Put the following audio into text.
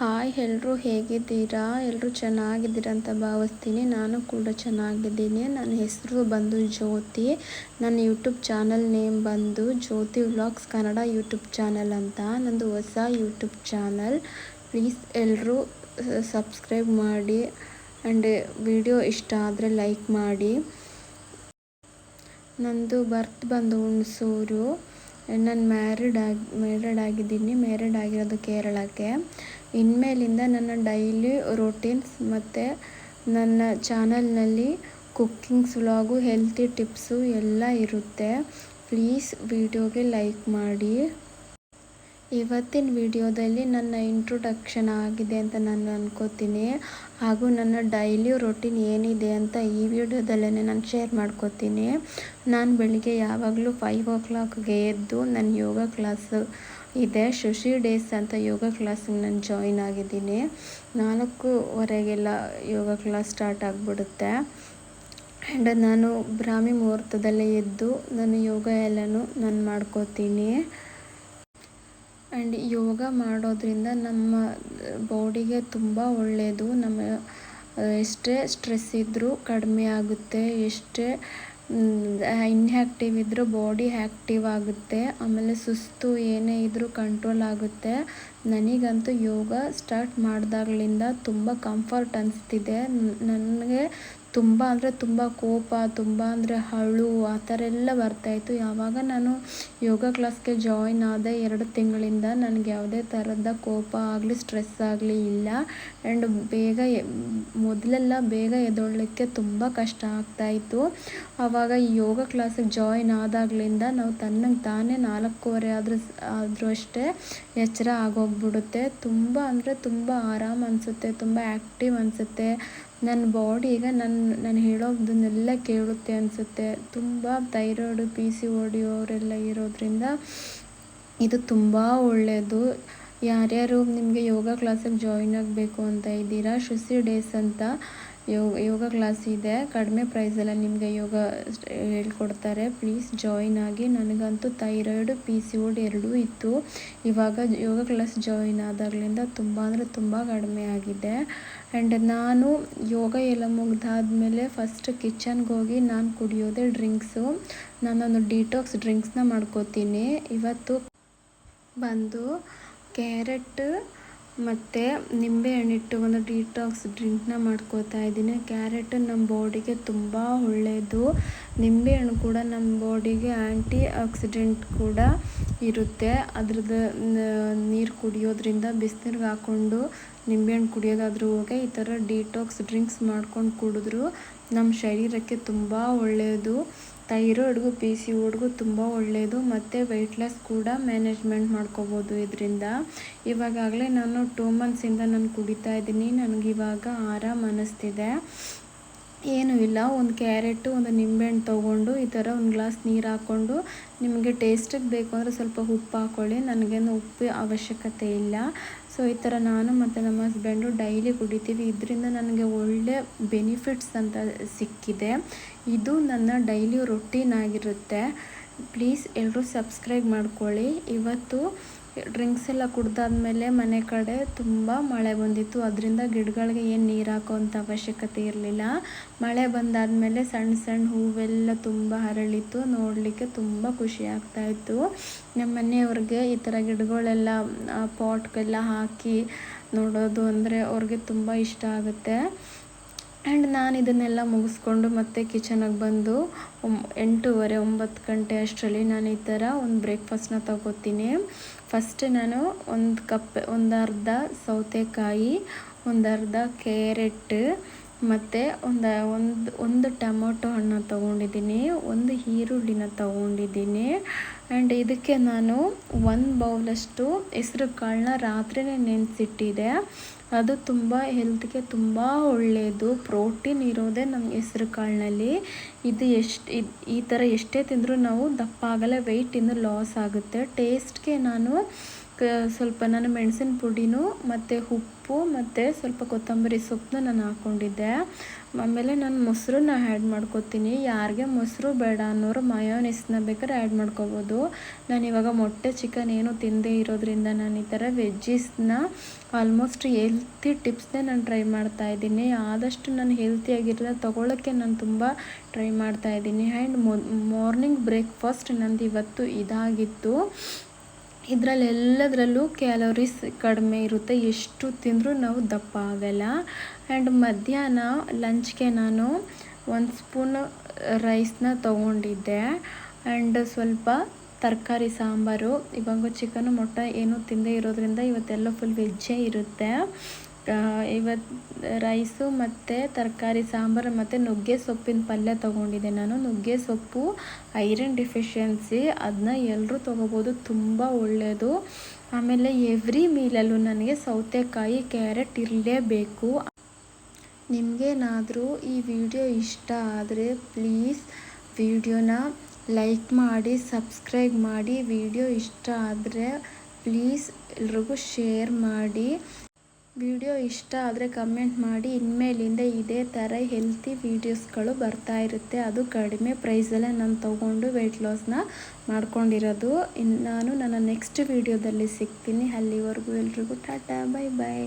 Hi, ಎಲ್ಲರೂ ಹೇಗಿದ್ದೀರಾ? ಎಲ್ಲರೂ ಚೆನ್ನಾಗಿದ್ದೀರಾ ಅಂತ ಭಾವಿಸ್ತೀನಿ. ನಾನು ಕೂಡ ಚೆನ್ನಾಗಿದ್ದೀನಿ. ನನ್ನ ಹೆಸರು ಬಂದು ಜ್ಯೋತಿ. ನನ್ನ ಯೂಟ್ಯೂಬ್ ಚಾನಲ್ ನೇಮ್ ಬಂದು ಜ್ಯೋತಿ ವ್ಲಾಗ್ಸ್ ಕನ್ನಡ ಯೂಟ್ಯೂಬ್ ಚಾನಲ್ ಅಂತ. ನಂದು ಹೊಸ ಯೂಟ್ಯೂಬ್ ಚಾನಲ್. ಪ್ಲೀಸ್ ಎಲ್ಲರೂ ಸಬ್ಸ್ಕ್ರೈಬ್ ಮಾಡಿ ಆ್ಯಂಡ್ ವಿಡಿಯೋ ಇಷ್ಟ ಆದರೆ ಲೈಕ್ ಮಾಡಿ. ನಂದು ಬರ್ತ್ ಬಂದು ಹುಣಸೂರು. ನಾನು ಮ್ಯಾರಿಡ್ ಆಗಿದ್ದೀನಿ. ಮ್ಯಾರಿಡ್ ಆಗಿರೋದು ಕೇರಳಕ್ಕೆ. ಇನ್ಮೇಲಿಂದ ನನ್ನ ಡೈಲಿ ರೊಟೀನ್ಸ್ ಮತ್ತು ನನ್ನ ಚಾನಲ್ನಲ್ಲಿ ಕುಕ್ಕಿಂಗ್ಸ್ ವ್ಲಾಗು, ಹೆಲ್ತಿ ಟಿಪ್ಸು ಎಲ್ಲ ಇರುತ್ತೆ. ಪ್ಲೀಸ್ ವಿಡಿಯೋಗೆ ಲೈಕ್ ಮಾಡಿ. ಇವತ್ತಿನ ವಿಡಿಯೋದಲ್ಲಿ ನನ್ನ ಇಂಟ್ರೊಡಕ್ಷನ್ ಆಗಿದೆ ಅಂತ ನಾನು ಅನ್ಕೋತೀನಿ. ಹಾಗೂ ನನ್ನ ಡೈಲಿ ರೊಟೀನ್ ಏನಿದೆ ಅಂತ ಈ ವಿಡಿಯೋದಲ್ಲೇ ನಾನು ಶೇರ್ ಮಾಡ್ಕೋತೀನಿ. ನಾನು ಬೆಳಿಗ್ಗೆ ಯಾವಾಗಲೂ 5 o'clockಗೆ ಎದ್ದು ನನ್ನ ಯೋಗ ಕ್ಲಾಸ್ ಇದೆ, ಶಶಿ ಡೇಸ್ ಅಂತ ಯೋಗ ಕ್ಲಾಸಿಗೆ ನಾನು ಜಾಯಿನ್ ಆಗಿದ್ದೀನಿ. 4:15 ಯೋಗ ಕ್ಲಾಸ್ ಸ್ಟಾರ್ಟ್ ಆಗಿಬಿಡುತ್ತೆ. ಆ್ಯಂಡ್ ನಾನು ಬ್ರಾಹ್ಮಿ ಮುಹೂರ್ತದಲ್ಲೇ ಎದ್ದು ನಾನು ಯೋಗ ಎಲ್ಲನೂ ನಾನು ಮಾಡ್ಕೋತೀನಿ. ಆ್ಯಂಡ್ ಯೋಗ ಮಾಡೋದ್ರಿಂದ ನಮ್ಮ ಬಾಡಿಗೆ ತುಂಬ ಒಳ್ಳೆಯದು. ಎಷ್ಟೇ ಸ್ಟ್ರೆಸ್ ಇದ್ದರೂ ಕಡಿಮೆ ಆಗುತ್ತೆ. ಎಷ್ಟೇ ಇನ್ಯಾಕ್ಟಿವ್ ಇದ್ದರೂ ಬಾಡಿ ಆ್ಯಕ್ಟಿವ್ ಆಗುತ್ತೆ. ಆಮೇಲೆ ಸುಸ್ತು ಏನೇ ಇದ್ದರೂ ಕಂಟ್ರೋಲ್ ಆಗುತ್ತೆ. ನನಗಂತೂ ಯೋಗ ಸ್ಟಾರ್ಟ್ ಮಾಡಿದಾಗಲಿಂದ ತುಂಬ ಕಂಫರ್ಟ್ ಅನಿಸ್ತಿದೆ. ನನಗೆ ತುಂಬ ಅಂದರೆ ತುಂಬ ಕೋಪ, ತುಂಬ ಅಂದರೆ ಅಳು ಆ ಥರ ಎಲ್ಲ ಬರ್ತಾಯಿತ್ತು. ಯಾವಾಗ ನಾನು ಯೋಗ ಕ್ಲಾಸ್ಗೆ ಜಾಯಿನ್ ಆದ 2 ತಿಂಗಳಿಂದ ನನಗೆ ಯಾವುದೇ ಥರದ ಕೋಪ ಆಗಲಿ ಸ್ಟ್ರೆಸ್ ಆಗಲಿ ಇಲ್ಲ. ಆ್ಯಂಡ್ ಮೊದಲೆಲ್ಲ ಬೇಗ ಎದ್ದೇಳಲಿಕ್ಕೆ ತುಂಬ ಕಷ್ಟ ಆಗ್ತಾಯಿತ್ತು. ಆವಾಗ ಈ ಯೋಗ ಕ್ಲಾಸಿಗೆ ಜಾಯಿನ್ ಆದಾಗಲಿಂದ ನಾವು ತಾನೇ 4:15 ಆದರೂ ಅಷ್ಟೇ ಎಚ್ಚರ ಆಗೋಗ್ಬಿಡುತ್ತೆ. ತುಂಬ ಅಂದರೆ ತುಂಬ ಆರಾಮ್ ಅನಿಸುತ್ತೆ, ತುಂಬ ಆ್ಯಕ್ಟಿವ್ ಅನಿಸುತ್ತೆ. ನನ್ನ ಬಾಡಿ ಈಗ ನಾನು ಹೇಳೋದನ್ನೆಲ್ಲ ಕೇಳುತ್ತೆ ಅನಿಸುತ್ತೆ. ತುಂಬ ಥೈರಾಯ್ಡು, PCOD ಅವರೆಲ್ಲ ಇರೋದ್ರಿಂದ ಇದು ತುಂಬ ಒಳ್ಳೆಯದು. ಯಾರ್ಯಾರು ನಿಮಗೆ ಯೋಗ ಕ್ಲಾಸಿಗೆ ಜಾಯಿನ್ ಆಗಬೇಕು ಅಂತ ಇದ್ದೀರಾ, ಶಶಿ ಡೇಸ್ ಅಂತ ಯೋಗ ಕ್ಲಾಸ್ ಇದೆ. ಕಡಿಮೆ ಪ್ರೈಸಲ್ಲಿ ನಿಮಗೆ ಯೋಗ ಹೇಳ್ಕೊಡ್ತಾರೆ. ಪ್ಲೀಸ್ ಜಾಯಿನ್ ಆಗಿ. ನನಗಂತೂ ಥೈರಾಯ್ಡು, PCOD ಎರಡೂ ಇತ್ತು. ಇವಾಗ ಯೋಗ ಕ್ಲಾಸ್ ಜಾಯಿನ್ ಆದಾಗಲಿಂದ ತುಂಬ ಅಂದರೆ ತುಂಬ ಕಡಿಮೆ ಆಗಿದೆ. ಆ್ಯಂಡ್ ನಾನು ಯೋಗ ಎಲ್ಲ ಮುಗಿದಾದ್ಮೇಲೆ ಫಸ್ಟ್ ಕಿಚನ್ಗೆ ಹೋಗಿ ನಾನು ಕುಡಿಯೋದೇ ಡ್ರಿಂಕ್ಸು. ನಾನೊಂದು ಡಿಟಾಕ್ಸ್ ಡ್ರಿಂಕ್ಸ್ನ ಮಾಡ್ಕೋತೀನಿ. ಇವತ್ತು ಬಂದು ಕ್ಯಾರೆಟ್ ಮತ್ತು ನಿಂಬೆ ಹಣ್ಣಿಟ್ಟು ಒಂದು ಡಿಟಾಕ್ಸ್ ಡ್ರಿಂಕ್ನ ಮಾಡ್ಕೋತಾ ಇದ್ದೀನಿ. ಕ್ಯಾರೆಟ್ ನಮ್ಮ ಬಾಡಿಗೆ ತುಂಬ ಒಳ್ಳೆಯದು. ನಿಂಬೆಹಣ್ಣು ಕೂಡ ನಮ್ಮ ಬಾಡಿಗೆ ಆ್ಯಂಟಿ ಆಕ್ಸಿಡೆಂಟ್ ಕೂಡ ಇರುತ್ತೆ. ಅದ್ರದ್ದು ನೀರು ಕುಡಿಯೋದ್ರಿಂದ ಬಿಸಿನೀರಿಗೆ ಹಾಕ್ಕೊಂಡು ನಿಂಬೆಹಣ್ಣು ಕುಡಿಯೋದಾದ್ರೂ ಹೋಗಿ ಈ ಥರ ಡಿಟಾಕ್ಸ್ ಡ್ರಿಂಕ್ಸ್ ಮಾಡ್ಕೊಂಡು ಕುಡಿದ್ರು ನಮ್ಮ ಶರೀರಕ್ಕೆ ತುಂಬ ಒಳ್ಳೆಯದು. ಥೈರಾಯ್ಡ್ಗೂ PCODಗೂ ತುಂಬ ಒಳ್ಳೆಯದು. ಮತ್ತು ವೆಯ್ಟ್ ಲಾಸ್ ಕೂಡ ಮ್ಯಾನೇಜ್ಮೆಂಟ್ ಮಾಡ್ಕೋಬೋದು ಇದರಿಂದ. ಇವಾಗಲೇ ನಾನು 2 ಮಂತ್ಸಿಂದ ನಾನು ಕುಡಿತಾ ಇದ್ದೀನಿ. ನನಗಿವಾಗ ಆರಾಮ್ ಅನ್ನಿಸ್ತಿದೆ. ಏನೂ ಇಲ್ಲ, ಒಂದು ಕ್ಯಾರೆಟು, ಒಂದು ನಿಂಬೆಹಣ್ಣು ತೊಗೊಂಡು ಈ ಥರ ಒಂದು ಗ್ಲಾಸ್ ನೀರು ಹಾಕ್ಕೊಂಡು, ನಿಮಗೆ ಟೇಸ್ಟಿಗೆ ಬೇಕು ಅಂದರೆ ಸ್ವಲ್ಪ ಉಪ್ಪು ಹಾಕ್ಕೊಳ್ಳಿ. ನನಗೇನು ಉಪ್ಪು ಅವಶ್ಯಕತೆ ಇಲ್ಲ. ಸೊ ಈ ಥರ ನಾನು ಮತ್ತು ನಮ್ಮ ಹಸ್ಬೆಂಡು ಡೈಲಿ ಕುಡಿತೀವಿ. ಇದರಿಂದ ನನಗೆ ಒಳ್ಳೆ ಬೆನಿಫಿಟ್ಸ್ ಅಂತ ಸಿಕ್ಕಿದೆ. ಇದು ನನ್ನ ಡೈಲಿ ರೊಟೀನ್ ಆಗಿರುತ್ತೆ. ಪ್ಲೀಸ್ ಎಲ್ಲರೂ ಸಬ್ಸ್ಕ್ರೈಬ್ ಮಾಡ್ಕೊಳ್ಳಿ. ಇವತ್ತು ಡ್ರಿಂಕ್ಸ್ ಎಲ್ಲ ಕುಡ್ದಾದ್ಮೇಲೆ ಮನೆ ಕಡೆ ತುಂಬ ಮಳೆ ಬಂದಿತ್ತು. ಅದರಿಂದ ಗಿಡಗಳಿಗೆ ಏನು ನೀರು ಹಾಕೋವಂಥ ಅವಶ್ಯಕತೆ ಇರಲಿಲ್ಲ. ಮಳೆ ಬಂದಾದಮೇಲೆ ಸಣ್ಣ ಸಣ್ಣ ಹೂವೆಲ್ಲ ತುಂಬ ಅರಳಿತ್ತು. ನೋಡಲಿಕ್ಕೆ ತುಂಬ ಖುಷಿ ಆಗ್ತಾಯಿತ್ತು. ನಮ್ಮ ಮನೆಯವ್ರಿಗೆ ಈ ಥರ ಗಿಡಗಳೆಲ್ಲ ಪಾಟ್ಗೆಲ್ಲ ಹಾಕಿ ನೋಡೋದು ಅಂದರೆ ಅವ್ರಿಗೆ ತುಂಬ ಇಷ್ಟ ಆಗುತ್ತೆ. ಆ್ಯಂಡ್ ನಾನು ಇದನ್ನೆಲ್ಲ ಮುಗಿಸ್ಕೊಂಡು ಮತ್ತೆ ಕಿಚನಿಗೆ ಬಂದು 8:30 9 ಗಂಟೆ ಅಷ್ಟರಲ್ಲಿ ನಾನು ಈ ಥರ ಒಂದು ಬ್ರೇಕ್ಫಾಸ್ಟ್ನ ತಗೋತೀನಿ. ಫಸ್ಟ್ ನಾನು ಒಂದು ಅರ್ಧ ಸೌತೆಕಾಯಿ, ಒಂದು ಅರ್ಧ ಕ್ಯಾರೆಟ್ ಮತ್ತು ಒಂದು ಟೊಮೊಟೊ ಹಣ್ಣು ತೊಗೊಂಡಿದ್ದೀನಿ, ಒಂದು ಈರುಳ್ಳಿನ ತೊಗೊಂಡಿದ್ದೀನಿ. ಆ್ಯಂಡ್ ಇದಕ್ಕೆ ನಾನು 1 ಬೌಲಷ್ಟು ಹೆಸ್ರು ಕಾಳನ್ನ ರಾತ್ರಿನೇ ನೆನೆಸಿಟ್ಟಿದ್ದೆ. ಅದು ತುಂಬ ಹೆಲ್ತ್ಗೆ ತುಂಬ ಒಳ್ಳೆಯದು. ಪ್ರೋಟೀನ್ ಇರೋದೇ ನಮ್ಮ ಹೆಸ್ರು ಕಾಳಿನಲ್ಲಿ. ಇದು ಈ ಥರ ಎಷ್ಟೇ ತಿಂದರೂ ನಾವು ದಪ್ಪ ಆಗಲ್ಲ, ವೆಯ್ಟ್ ಇನ್ನೂ ಲಾಸ್ ಆಗುತ್ತೆ. ಟೇಸ್ಟ್ಗೆ ನಾನು ಸ್ವಲ್ಪ ನಾನು ಮೆಣಸಿನ ಪುಡಿನೂ ಮತ್ತು ಉಪ್ಪು ಮತ್ತು ಸ್ವಲ್ಪ ಕೊತ್ತಂಬರಿ ಸೊಪ್ಪನ್ನ ನಾನು ಹಾಕ್ಕೊಂಡಿದ್ದೆ. ಆಮೇಲೆ ನಾನು ಮೊಸರನ್ನ ಆ್ಯಡ್ ಮಾಡ್ಕೊತೀನಿ. ಯಾರಿಗೆ ಮೊಸರು ಬೇಡ ಅನ್ನೋರು ಮಯೋನೈಸ್ನ ಬೇಕಾದ್ರೆ ಆ್ಯಡ್ ಮಾಡ್ಕೊಬೋದು. ನಾನಿವಾಗ ಮೊಟ್ಟೆ ಚಿಕನ್ ಏನು ತಿಂದೇ ಇರೋದ್ರಿಂದ ನಾನು ಈ ಥರ ವೆಜ್ಜೀಸ್ನ ಆಲ್ಮೋಸ್ಟ್ ಹೆಲ್ತಿ ಟಿಪ್ಸ್ನೇ ನಾನು ಟ್ರೈ ಮಾಡ್ತಾಯಿದ್ದೀನಿ. ಆದಷ್ಟು ನಾನು ಹೆಲ್ತಿಯಾಗಿರಲ್ಲ ತೊಗೊಳ್ಳೋಕ್ಕೆ ನಾನು ತುಂಬ ಟ್ರೈ ಮಾಡ್ತಾಯಿದ್ದೀನಿ. ಆ್ಯಂಡ್ ಮಾರ್ನಿಂಗ್ ಬ್ರೇಕ್ಫಾಸ್ಟ್ ನಂದು ಇವತ್ತು ಇದಾಗಿತ್ತು. ಇದರಲ್ಲೆಲ್ಲದರಲ್ಲೂ ಕ್ಯಾಲೋರೀಸ್ ಕಡಿಮೆ ಇರುತ್ತೆ, ಎಷ್ಟು ತಿಂದರೂ ನಾವು ದಪ್ಪ ಆಗಲ್ಲ. ಆ್ಯಂಡ್ ಮಧ್ಯಾಹ್ನ ಲಂಚ್ಗೆ ನಾನು 1 ಸ್ಪೂನ್ ರೈಸ್ನ ತೊಗೊಂಡಿದ್ದೆ ಆ್ಯಂಡ್ ಸ್ವಲ್ಪ ತರಕಾರಿ ಸಾಂಬಾರು. ಇವಾಗ ಚಿಕನು ಮೊಟ್ಟೆ ಏನೂ ತಿಂದೇ ಇರೋದ್ರಿಂದ ಇವತ್ತೆಲ್ಲ ಫುಲ್ ವೆಜ್ಜೇ ಇರುತ್ತೆ. ಇವತ್ತು ರೈಸು ಮತ್ತು ತರಕಾರಿ ಸಾಂಬಾರು ಮತ್ತು ನುಗ್ಗೆ ಸೊಪ್ಪಿನ ಪಲ್ಯ ತೊಗೊಂಡಿದ್ದೆ ನಾನು. ನುಗ್ಗೆ ಸೊಪ್ಪು ಐರನ್ ಡೆಫಿಷಿಯನ್ಸಿ, ಅದನ್ನ ಎಲ್ಲರೂ ತೊಗೋಬೋದು, ತುಂಬ ಒಳ್ಳೆಯದು. ಆಮೇಲೆ ಎವ್ರಿ ಮೀಲಲ್ಲೂ ನನಗೆ ಸೌತೆಕಾಯಿ ಕ್ಯಾರೆಟ್ ಇರಲೇಬೇಕು. ನಿಮಗೇನಾದರೂ ಈ ವಿಡಿಯೋ ಇಷ್ಟ ಆದರೆ ಪ್ಲೀಸ್ ವಿಡಿಯೋನ ಲೈಕ್ ಮಾಡಿ, ಸಬ್ಸ್ಕ್ರೈಬ್ ಮಾಡಿ. ವಿಡಿಯೋ ಇಷ್ಟ ಆದರೆ ಪ್ಲೀಸ್ ಎಲ್ರಿಗೂ ಶೇರ್ ಮಾಡಿ. ವಿಡಿಯೋ ಇಷ್ಟ ಆದರೆ ಕಮೆಂಟ್ ಮಾಡಿ. ಇನ್ಮೇಲಿಂದ ಇದೇ ಥರ ಹೆಲ್ತಿ ವೀಡಿಯೋಸ್ಗಳು ಬರ್ತಾ ಇರುತ್ತೆ. ಅದು ಕಡಿಮೆ ಪ್ರೈಸಲ್ಲೇ ನಾನು ತೊಗೊಂಡು ವೆಯ್ಟ್ ಲಾಸ್ನ ಮಾಡ್ಕೊಂಡಿರೋದು. ನಾನು ನನ್ನ ನೆಕ್ಸ್ಟ್ ವಿಡಿಯೋದಲ್ಲಿ ಸಿಗ್ತೀನಿ. ಅಲ್ಲಿವರೆಗೂ ಎಲ್ರಿಗೂ ಟಾಟಾ, ಬೈ ಬಾಯ್.